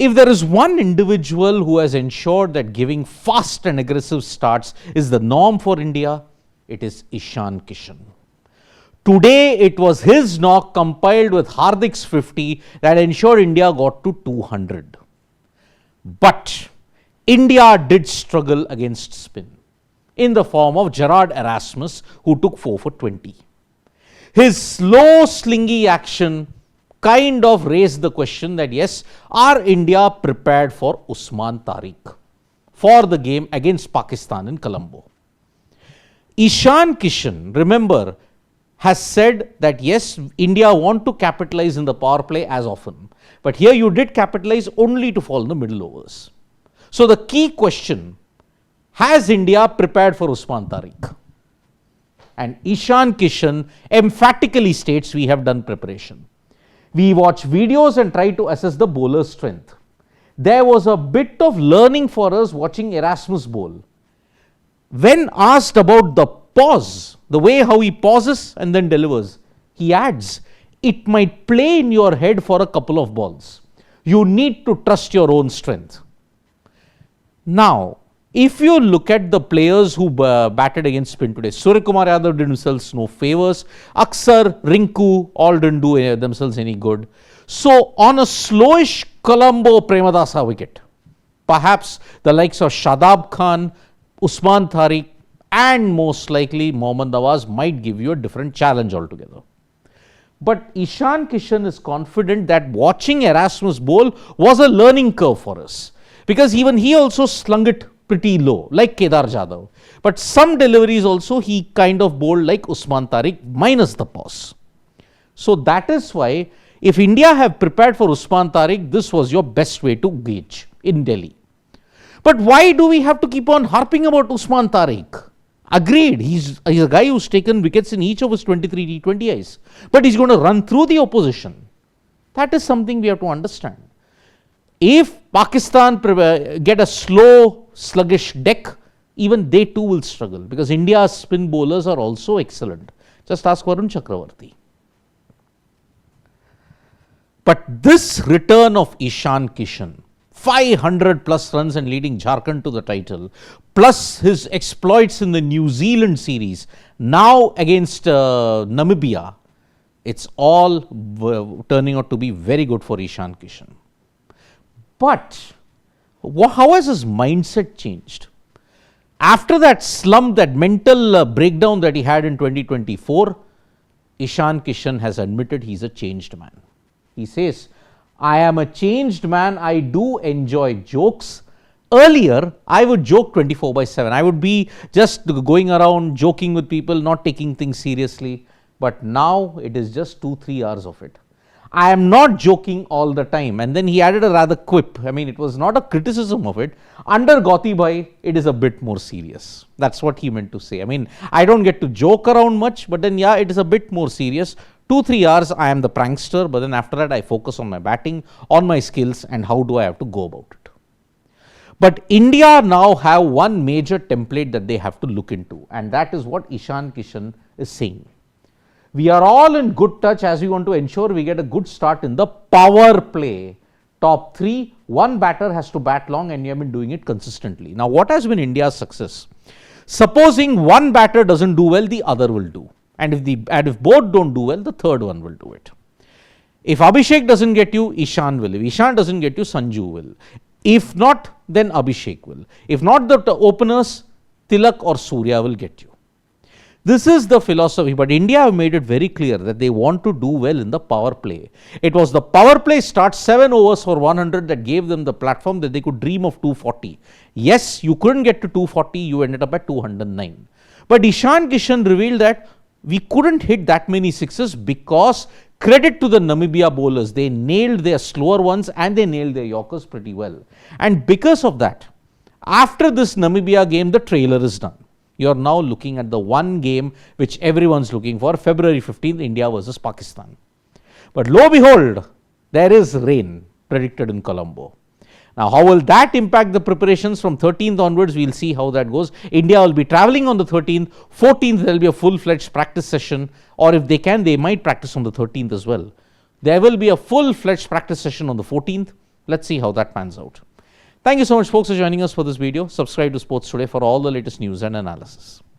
If there is one individual who has ensured that giving fast and aggressive starts is the norm for India, it is Ishan Kishan. Today, it was his knock compiled with Hardik's 50 that ensured India got to 200. But India did struggle against spin in the form of Gerard Erasmus, who took 4 for 20. His slow, slingy action kind of raised the question that yes, are India prepared for Usman Tariq for the game against Pakistan in Colombo? Ishan Kishan, remember, has said that yes, India want to capitalize in the power play as often. But here you did capitalize only to fall in the middle overs. So the key question, has India prepared for Usman Tariq? And Ishan Kishan emphatically states we have done preparation. We watch videos and try to assess the bowler's strength. There was a bit of learning for us watching Erasmus bowl. When asked about the pause, the way how he pauses and then delivers, he adds, it might play in your head for a couple of balls. You need to trust your own strength. Now, if you look at the players who batted against spin today, Suryakumar Yadav did themselves no favors. Aksar, Rinku, all didn't do themselves any good. So, on a slowish Colombo Premadasa wicket, perhaps the likes of Shadab Khan, Usman Tariq and most likely Mohammad Nawaz might give you a different challenge altogether. But Ishan Kishan is confident that watching Erasmus bowl was a learning curve for us. Because even he also slung it pretty low, like Kedar Jadhav. But some deliveries also he kind of bowled like Usman Tariq minus the pause. So that is why if India have prepared for Usman Tariq, this was your best way to gauge in Delhi. But why do we have to keep on harping about Usman Tariq? Agreed, he's a guy who's taken wickets in each of his 23 T20Is. But he's going to run through the opposition. That is something we have to understand. If Pakistan get a slow, sluggish deck, even they too will struggle. Because India's spin bowlers are also excellent. Just ask Arun Chakravarti. But this return of Ishan Kishan, 500 plus runs and leading Jharkhand to the title, plus his exploits in the New Zealand series, now against Namibia, it's all turning out to be very good for Ishan Kishan. But how has his mindset changed? After that slump, that mental breakdown that he had in 2024, Ishan Kishan has admitted he's a changed man. He says, I am a changed man. I do enjoy jokes. Earlier, I would joke 24/7. I would be just going around joking with people, not taking things seriously. But now it is just 2-3 hours of it. I am not joking all the time. And then he added a rather quip. I mean, it was not a criticism of it. Under Gauti Bhai, it is a bit more serious. That's what he meant to say. I mean, I don't get to joke around much, but then yeah, it is a bit more serious. 2-3 hours, I am the prankster, but then after that, I focus on my batting, on my skills, and how do I have to go about it. But India now have one major template that they have to look into, and that is what Ishan Kishan is saying. We are all in good touch as we want to ensure we get a good start in the power play. Top 3, one batter has to bat long, and you have been doing it consistently. Now, what has been India's success? Supposing one batter doesn't do well, the other will do. And if both don't do well, the third one will do it. If Abhishek doesn't get you, Ishan will. If Ishan doesn't get you, Sanju will. If not, then Abhishek will. If not the openers, Tilak or Surya will get you. This is the philosophy, but India have made it very clear that they want to do well in the power play. It was the power play start 7 overs for 100 that gave them the platform that they could dream of 240. Yes, you couldn't get to 240, you ended up at 209. But Ishan Kishan revealed that we couldn't hit that many sixes because credit to the Namibia bowlers, they nailed their slower ones and they nailed their Yorkers pretty well. And because of that, after this Namibia game, the trailer is done. You are now looking at the one game which everyone's looking for, February 15th, India versus Pakistan. But lo and behold, there is rain predicted in Colombo. Now, how will that impact the preparations from 13th onwards? We'll see how that goes. India will be traveling on the 13th. 14th, there will be a full-fledged practice session. Or if they can, they might practice on the 13th as well. There will be a full-fledged practice session on the 14th. Let's see how that pans out. Thank you so much, folks, for joining us for this video. Subscribe to Sports Today for all the latest news and analysis.